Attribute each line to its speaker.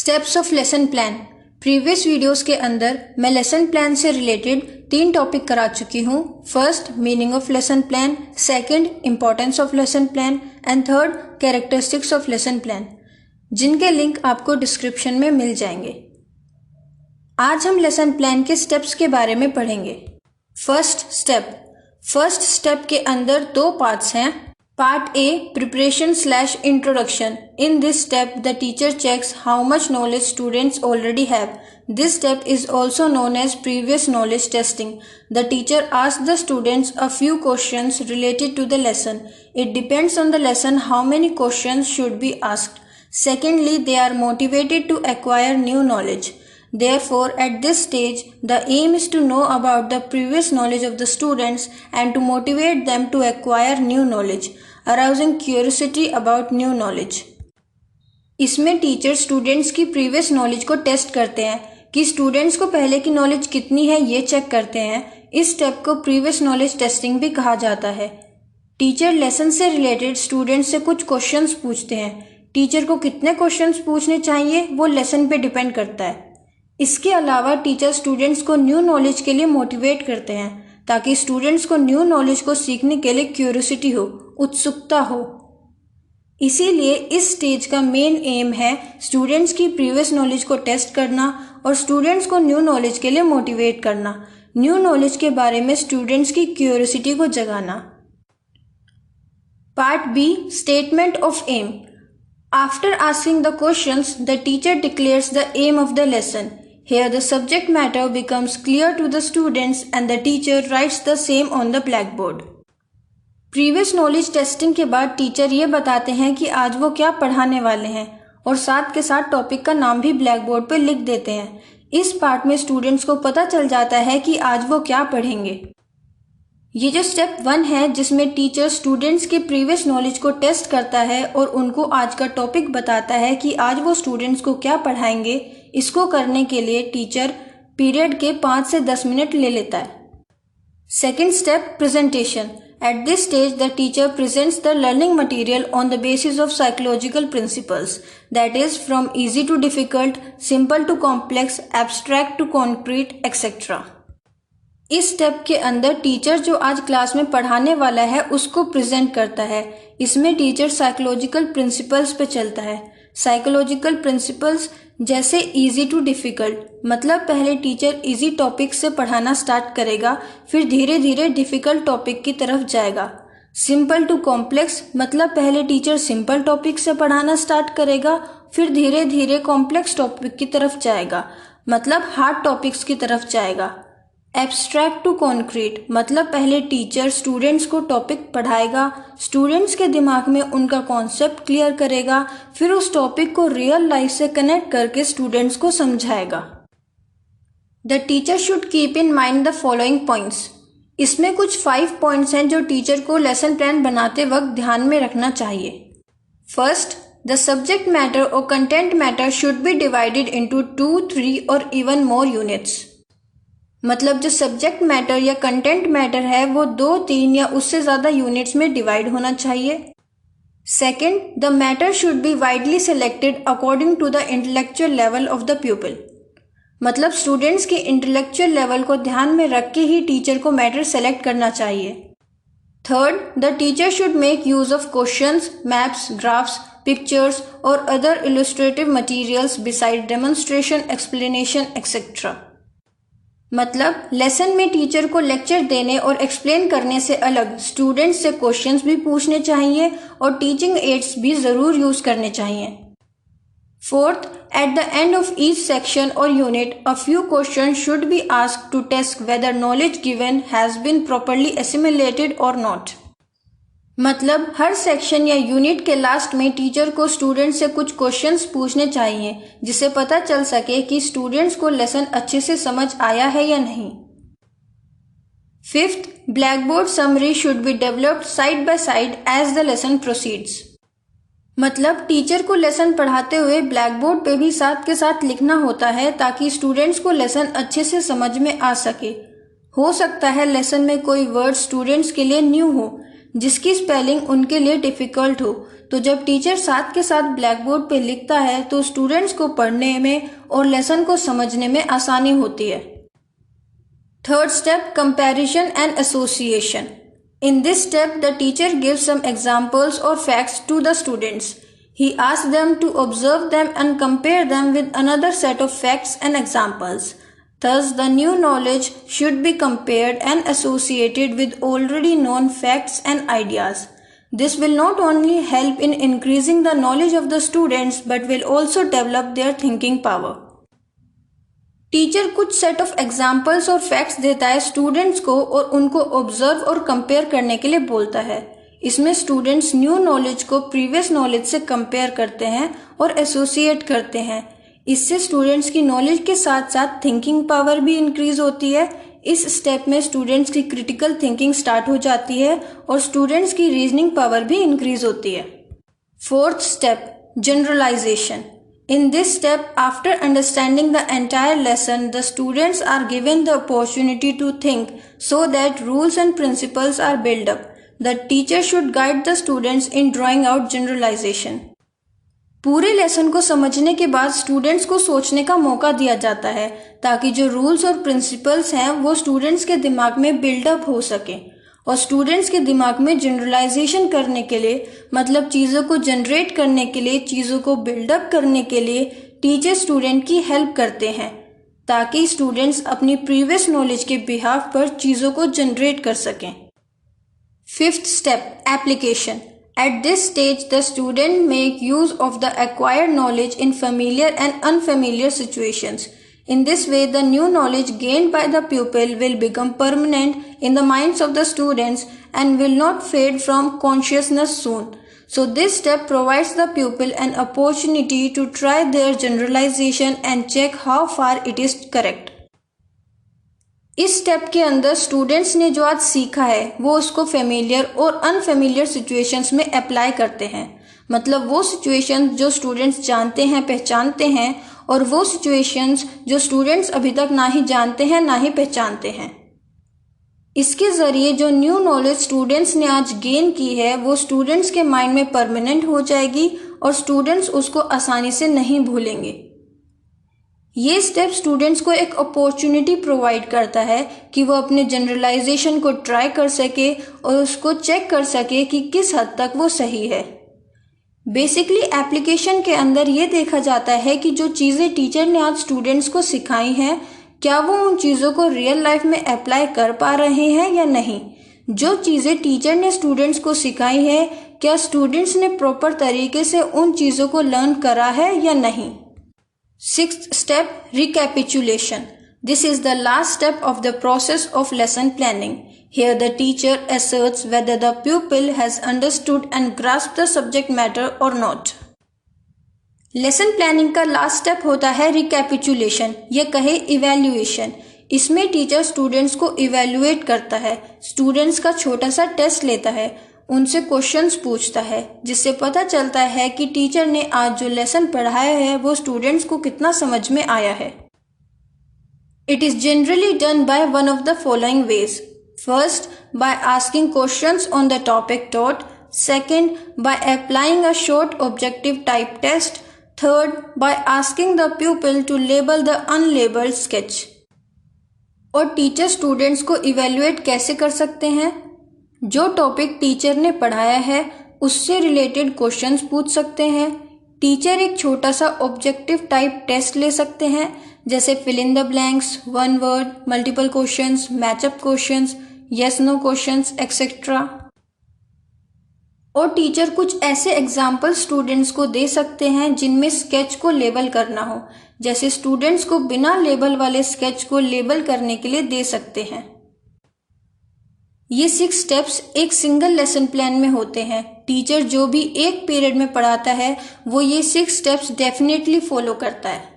Speaker 1: Steps of lesson plan. Previous videos के अंदर मैं लेसन प्लान से रिलेटेड 3 टॉपिक करा चुकी हूँ। First, meaning of lesson plan, second, importance of lesson plan and third, characteristics of lesson plan, जिनके link आपको डिस्क्रिप्शन में मिल जाएंगे। आज हम लेसन प्लान के स्टेप्स के बारे में पढ़ेंगे। फर्स्ट स्टेप के अंदर 2 पार्ट्स हैं। Part A, preparation/introduction. In this step, the teacher checks how much knowledge students already have. This step is also known as previous knowledge testing. The teacher asks the students a few questions related to the lesson. It depends on the lesson how many questions should be asked. Secondly, they are motivated to acquire new knowledge. Therefore, at this stage, the aim is to know about the previous knowledge of the students and to motivate them to acquire new knowledge, arousing curiosity about new knowledge. इसमें teacher students की previous knowledge को test करते हैं कि students को पहले की knowledge कितनी है, ये चेक करते हैं। इस स्टेप को प्रीवियस नॉलेज टेस्टिंग भी कहा जाता है। टीचर लेसन से रिलेटेड स्टूडेंट्स से कुछ क्वेश्चंस पूछते हैं। टीचर को कितने क्वेश्चंस पूछने चाहिए वो लेसन पे डिपेंड करता है। इसके अलावा टीचर स्टूडेंट्स को न्यू नॉलेज के लिए मोटिवेट करते हैं ताकि स्टूडेंट्स को न्यू नॉलेज को सीखने के लिए क्यूरियोसिटी हो, उत्सुकता हो। इसीलिए इस स्टेज का मेन एम है स्टूडेंट्स की प्रीवियस नॉलेज को टेस्ट करना और स्टूडेंट्स को न्यू नॉलेज के लिए मोटिवेट करना, न्यू नॉलेज के बारे में स्टूडेंट्स की क्यूरियोसिटी को जगाना। Part B, statement of aim. After asking the questions, the teacher declares the aim of the lesson. Here the subject matter becomes clear to the students and the teacher writes the same on the blackboard. Previous knowledge testing के बाद teacher ये बताते हैं कि आज वो क्या पढ़ाने वाले हैं और साथ के साथ टॉपिक का नाम भी ब्लैक बोर्ड पर लिख देते हैं। इस पार्ट में स्टूडेंट्स को पता चल जाता है कि आज वो क्या पढ़ेंगे। ये जो स्टेप 1 है जिसमें टीचर स्टूडेंट्स के प्रीवियस नॉलेज को टेस्ट करता है और उनको आज का टॉपिक बताता है कि आज वो स्टूडेंट्स को क्या पढ़ाएंगे, इसको करने के लिए टीचर पीरियड के 5 से 10 मिनट ले लेता है। Second step, presentation. At this stage the teacher presents the learning material on the basis of psychological principles, that is from easy to difficult, simple to complex, abstract to concrete, etcetera. इस step के अंदर teacher जो आज class में पढ़ाने वाला है उसको प्रेजेंट करता है। इसमें टीचर साइकोलॉजिकल प्रिंसिपल्स पे चलता है। साइकोलॉजिकल प्रिंसिपल्स जैसे इजी टू डिफिकल्ट, मतलब पहले टीचर इजी टॉपिक से पढ़ाना स्टार्ट करेगा, फिर धीरे धीरे डिफिकल्ट टॉपिक की तरफ जाएगा। सिंपल टू कॉम्प्लेक्स, मतलब पहले टीचर सिंपल टॉपिक से पढ़ाना स्टार्ट करेगा, फिर धीरे धीरे कॉम्प्लेक्स टॉपिक की तरफ जाएगा, मतलब हार्ड टॉपिक्स की तरफ जाएगा। एब्स्ट्रैक्ट टू कॉन्क्रीट, मतलब पहले टीचर स्टूडेंट्स को टॉपिक पढ़ाएगा, स्टूडेंट्स के दिमाग में उनका कॉन्सेप्ट क्लियर करेगा, फिर उस टॉपिक को रियल लाइफ से कनेक्ट करके स्टूडेंट्स को समझाएगा। The teacher should keep in mind the following points. इसमें कुछ 5 पॉइंट्स हैं जो टीचर को लेसन प्लान बनाते वक्त ध्यान में रखना चाहिए। फर्स्ट, द सब्जेक्ट मैटर और content matter should B divided into 2, 3 और इवन मोर यूनिट्स। मतलब जो सब्जेक्ट मैटर या कंटेंट मैटर है वो 2, 3 या उससे ज्यादा यूनिट्स में डिवाइड होना चाहिए। Second, the matter should be widely selected according to the intellectual level of the pupil. मतलब स्टूडेंट्स के इंटेलेक्चुअल लेवल को ध्यान में रख के ही टीचर को मैटर सेलेक्ट करना चाहिए। Third, the teacher should make use of questions, maps, graphs, pictures और other illustrative materials beside demonstration, explanation, etcetera. मतलब लेसन में टीचर को लेक्चर देने और एक्सप्लेन करने से अलग स्टूडेंट्स से क्वेश्चंस भी पूछने चाहिए और टीचिंग एड्स भी जरूर यूज करने चाहिए। Fourth, at the end of each section और unit a few questions should be asked to test whether knowledge given has been properly assimilated और नॉट। मतलब हर सेक्शन या यूनिट के लास्ट में टीचर को स्टूडेंट्स से कुछ क्वेश्चंस पूछने चाहिए जिससे पता चल सके कि स्टूडेंट्स को लेसन अच्छे से समझ आया है या नहीं। Fifth, black board summary should be developed side by side as the lesson proceeds. मतलब टीचर को लेसन पढ़ाते हुए ब्लैक बोर्ड पे भी साथ के साथ लिखना होता है ताकि स्टूडेंट्स को लेसन अच्छे से समझ में आ सके। हो सकता है लेसन में कोई वर्ड स्टूडेंट्स के लिए न्यू हो, जिसकी स्पेलिंग उनके लिए डिफिकल्ट हो। तो जब टीचर साथ के साथ ब्लैक बोर्ड पे लिखता है तो स्टूडेंट्स को पढ़ने में और लेसन को समझने में आसानी होती है। Third step, comparison and association. In this step, the teacher gives some examples or facts to the students. He asks them to observe them and compare them with another set of facts and examples. Thus, the new knowledge should be compared and associated with already known facts and ideas. This will not only help in increasing the knowledge of the students but will also develop their thinking power. Teacher कुछ set of examples और facts देता है students को और उनको observe और compare करने के लिए बोलता है। इसमें स्टूडेंट्स न्यू नॉलेज को प्रीवियस नॉलेज से कंपेयर करते हैं और एसोसिएट करते हैं। इससे स्टूडेंट्स की नॉलेज के साथ साथ थिंकिंग पावर भी इंक्रीज होती है। इस स्टेप में स्टूडेंट्स की क्रिटिकल थिंकिंग स्टार्ट हो जाती है और स्टूडेंट्स की रीजनिंग पावर भी इंक्रीज होती है। Fourth step, generalisation. In this step, after understanding the entire lesson, the students are given the opportunity to think so that rules and principles are built up. The teacher should guide the students in drawing out generalization. पूरे lesson को समझने के बाद students को सोचने का मौका दिया जाता है ताकि जो रूल्स और प्रिंसिपल्स हैं वो स्टूडेंट्स के दिमाग में बिल्डअप हो सके। और स्टूडेंट्स के दिमाग में जनरलाइजेशन करने के लिए, मतलब चीज़ों को जनरेट करने के लिए, चीज़ों को बिल्डअप करने के लिए टीचर स्टूडेंट की हेल्प करते हैं ताकि स्टूडेंट्स अपनी प्रीवियस नॉलेज के बिहाफ पर चीज़ों को जनरेट कर सकें। Fifth step, application. At this stage, the student make use of the acquired knowledge in familiar and unfamiliar situations. In this way, the new knowledge gained by the pupil will become permanent in the minds of the students and will not fade from consciousness soon. So this step provides the pupil an opportunity to try their generalization and check how far it is correct. इस step के अंदर students ने जो आज सीखा है वो उसको फेमिलियर और अनफेमिलियर सिचुएशंस में अप्लाई करते हैं। मतलब वो सिचुएशंस जो स्टूडेंट्स जानते हैं, पहचानते हैं, और वो सिचुएशंस जो स्टूडेंट्स अभी तक ना ही जानते हैं ना ही पहचानते हैं। इसके ज़रिए जो न्यू नॉलेज स्टूडेंट्स ने आज गेन की है वो स्टूडेंट्स के माइंड में परमानेंट हो जाएगी और स्टूडेंट्स उसको आसानी से नहीं भूलेंगे। ये स्टेप स्टूडेंट्स को एक अपॉर्चुनिटी प्रोवाइड करता है कि वो अपने जनरलाइजेशन को ट्राई कर सके और उसको चेक कर सके कि किस हद तक वो सही है। बेसिकली एप्लीकेशन के अंदर ये देखा जाता है कि जो चीज़ें टीचर ने आज स्टूडेंट्स को सिखाई हैं क्या वो उन चीज़ों को रियल लाइफ में अप्लाई कर पा रहे हैं या नहीं। जो चीज़ें टीचर ने स्टूडेंट्स को सिखाई है क्या स्टूडेंट्स ने प्रॉपर तरीके से उन चीज़ों को लर्न करा है या नहीं। Sixth step, recapitulation. This is the last step of the process of lesson planning. Here the teacher asserts whether the pupil has understood and grasped the subject matter or not. Lesson planning का last step होता है recapitulation, ये कहे evaluation. इसमें teacher students को evaluate करता है, students का छोटा सा टेस्ट लेता है, उनसे क्वेश्चंस पूछता है जिससे पता चलता है कि टीचर ने आज जो लेसन पढ़ाया है वो स्टूडेंट्स को कितना समझ में आया है। It is generally done by one of the following ways. First, by asking questions on the topic taught. Second, by applying a short objective type test. Third, by asking the pupil to label the unlabelled sketch. और teacher students को evaluate कैसे कर सकते हैं? जो topic teacher ने पढ़ाया है उससे रिलेटेड क्वेश्चंस पूछ सकते हैं। टीचर एक छोटा सा ऑब्जेक्टिव टाइप टेस्ट ले सकते हैं जैसे fill in the blanks, one word, multiple questions, match up questions, yes no questions et cetera. और टीचर कुछ ऐसे एग्जाम्पल स्टूडेंट्स को दे सकते हैं जिनमें स्केच को लेबल करना हो, जैसे स्टूडेंट्स को बिना लेबल वाले स्केच को लेबल करने के लिए दे सकते हैं। ये 6 स्टेप्स एक सिंगल लेसन प्लान में होते हैं। टीचर जो भी एक पीरियड में पढ़ाता है वो ये 6 स्टेप्स डेफिनेटली फॉलो करता है।